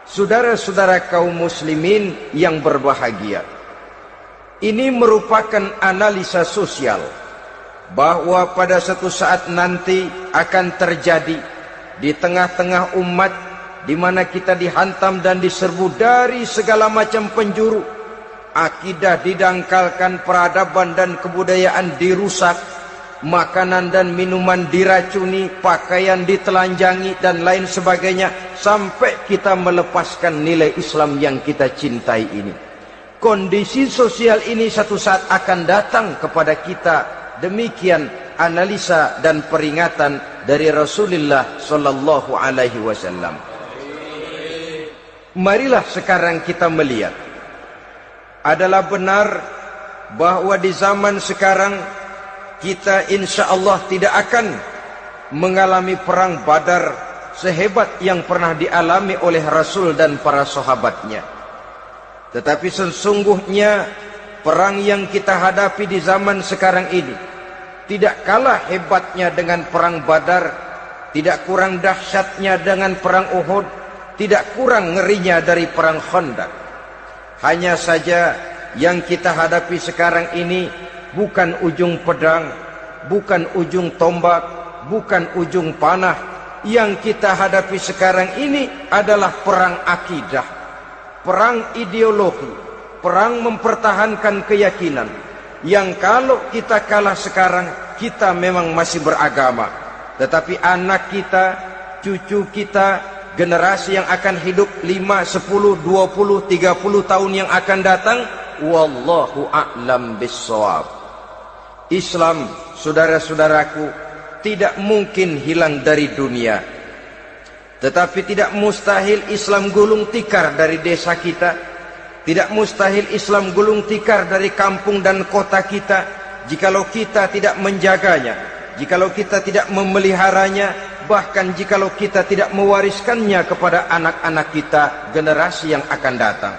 Saudara-saudara kaum muslimin yang berbahagia, ini merupakan analisa sosial bahwa pada suatu saat nanti akan terjadi di tengah-tengah umat di mana kita dihantam dan diserbu dari segala macam penjuru. Akidah didangkalkan, peradaban dan kebudayaan dirusak, makanan dan minuman diracuni, pakaian ditelanjangi dan lain sebagainya, sampai kita melepaskan nilai Islam yang kita cintai ini. Kondisi sosial ini satu saat akan datang kepada kita. Demikian analisa dan peringatan dari Rasulullah sallallahu alaihi wasallam. Marilah sekarang kita melihat, adalah benar bahwa di zaman sekarang kita insya Allah tidak akan mengalami perang Badar sehebat yang pernah dialami oleh Rasul dan para sahabatnya. Tetapi sesungguhnya perang yang kita hadapi di zaman sekarang ini tidak kalah hebatnya dengan perang Badar, tidak kurang dahsyatnya dengan perang Uhud, tidak kurang ngerinya dari perang Khandaq. Hanya saja yang kita hadapi sekarang ini bukan ujung pedang, bukan ujung tombak, bukan ujung panah. Yang kita hadapi sekarang ini adalah perang akidah, perang ideologi, perang mempertahankan keyakinan. Yang kalau kita kalah sekarang, kita memang masih beragama. Tetapi anak kita, cucu kita, generasi yang akan hidup 5, 10, 20, 30 tahun yang akan datang, wallahu a'lam bissawab. Islam, saudara-saudaraku, tidak mungkin hilang dari dunia. Tetapi tidak mustahil Islam gulung tikar dari desa kita. Tidak mustahil Islam gulung tikar dari kampung dan kota kita, jikalau kita tidak menjaganya, jikalau kita tidak memeliharanya, bahkan jikalau kita tidak mewariskannya kepada anak-anak kita, generasi yang akan datang.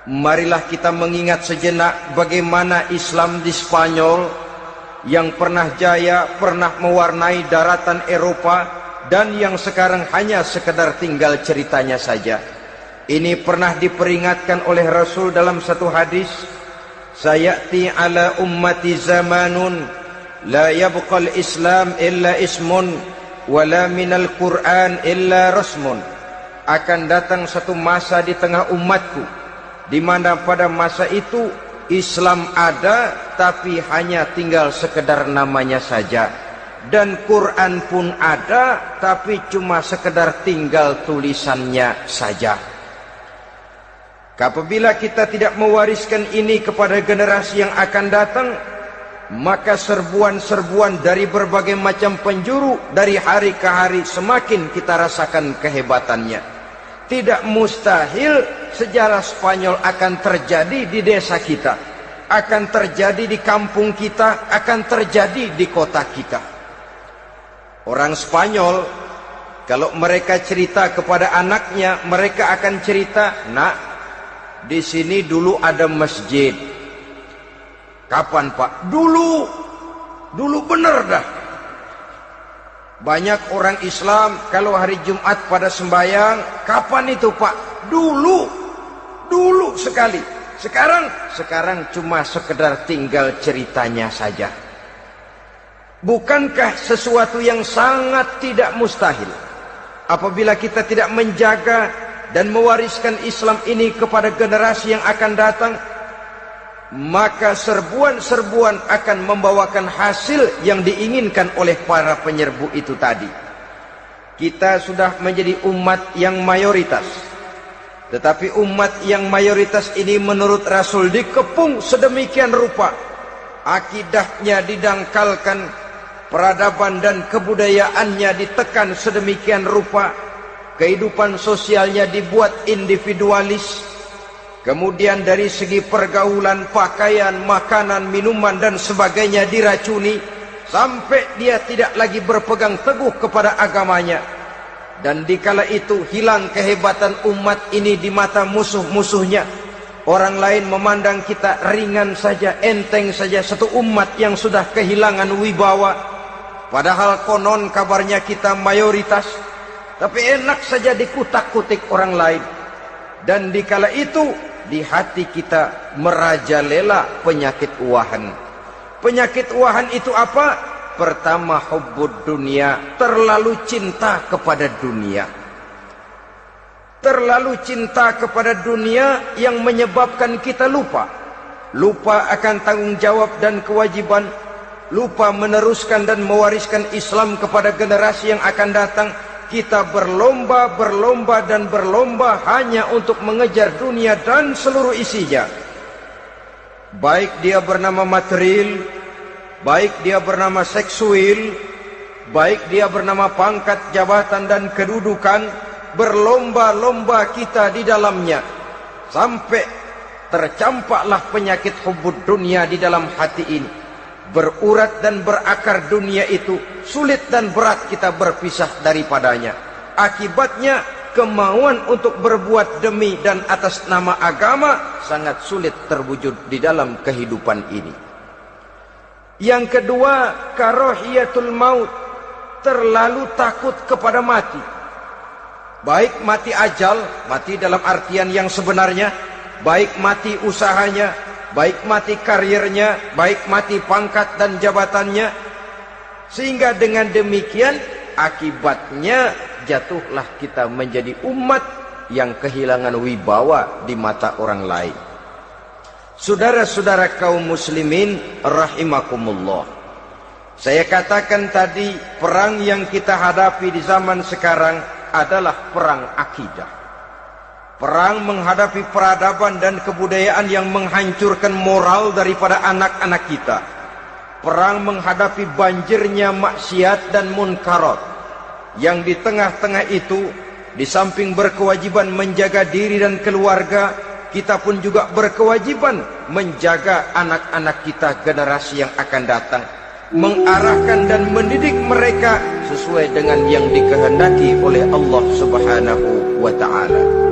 Marilah kita mengingat sejenak bagaimana Islam di Spanyol yang pernah jaya, pernah mewarnai daratan Eropa, dan yang sekarang hanya sekedar tinggal ceritanya saja. Ini pernah diperingatkan oleh Rasul dalam satu hadis, sayati ala ummati zamanun la yabqal Islam illa ismun wala minal Quran illa rasmun. Akan datang satu masa di tengah umatku di mana pada masa itu Islam ada tapi hanya tinggal sekedar namanya saja, dan Quran pun ada tapi cuma sekedar tinggal tulisannya saja. Apabila kita tidak mewariskan ini kepada generasi yang akan datang, maka serbuan-serbuan dari berbagai macam penjuru dari hari ke hari semakin kita rasakan kehebatannya. Tidak mustahil sejarah Spanyol akan terjadi di desa kita, akan terjadi di kampung kita, akan terjadi di kota kita. Orang Spanyol, kalau mereka cerita kepada anaknya, mereka akan cerita, nak, di sini dulu ada masjid. Kapan Pak? Dulu bener dah. Banyak orang Islam kalau hari Jumat pada sembahyang, kapan itu Pak? Dulu sekali. Sekarang cuma sekedar tinggal ceritanya saja. Bukankah sesuatu yang sangat tidak mustahil apabila kita tidak menjaga dan mewariskan Islam ini kepada generasi yang akan datang, maka serbuan-serbuan akan membawakan hasil yang diinginkan oleh para penyerbu itu tadi. Kita sudah menjadi umat yang mayoritas, tetapi umat yang mayoritas ini menurut Rasul dikepung sedemikian rupa, akidahnya didangkalkan, peradaban dan kebudayaannya ditekan sedemikian rupa, kehidupan sosialnya dibuat individualis, kemudian dari segi pergaulan, pakaian, makanan, minuman dan sebagainya diracuni, sampai dia tidak lagi berpegang teguh kepada agamanya. Dan dikala itu hilang kehebatan umat ini di mata musuh-musuhnya. Orang lain memandang kita ringan saja, enteng saja, satu umat yang sudah kehilangan wibawa. Padahal konon kabarnya kita mayoritas. tapi enak saja dikutak-kutik orang lain. Dan dikala itu di hati kita merajalela penyakit wahan. Penyakit wahan itu apa? Pertama, hubbud dunia, terlalu cinta kepada dunia. Terlalu cinta kepada dunia yang menyebabkan kita lupa akan tanggung jawab dan kewajiban, lupa meneruskan dan mewariskan Islam kepada generasi yang akan datang. Kita berlomba hanya untuk mengejar dunia dan seluruh isinya. Baik dia bernama material, baik dia bernama seksual, baik dia bernama pangkat, jabatan dan kedudukan, berlomba-lomba kita di dalamnya. Sampai tercampaklah penyakit hubbud dunia di dalam hati ini. Berurat dan berakar dunia itu, sulit dan berat kita berpisah daripadanya. Akibatnya kemauan untuk berbuat demi dan atas nama agama sangat sulit terwujud di dalam kehidupan ini. Yang kedua, karahiyatul maut, terlalu takut kepada mati. Baik mati ajal, mati dalam artian yang sebenarnya, baik mati usahanya, baik mati karirnya, baik mati pangkat dan jabatannya. Sehingga dengan demikian akibatnya jatuhlah kita menjadi umat yang kehilangan wibawa di mata orang lain. Saudara-saudara kaum muslimin rahimakumullah, saya katakan tadi, perang yang kita hadapi di zaman sekarang adalah perang akidah. Perang menghadapi peradaban dan kebudayaan yang menghancurkan moral daripada anak-anak kita. Perang menghadapi banjirnya maksiat dan munkarat. Yang di tengah-tengah itu, di samping berkewajiban menjaga diri dan keluarga, kita pun juga berkewajiban menjaga anak-anak kita, generasi yang akan datang, mengarahkan dan mendidik mereka sesuai dengan yang dikehendaki oleh Allah Subhanahu wa ta'ala.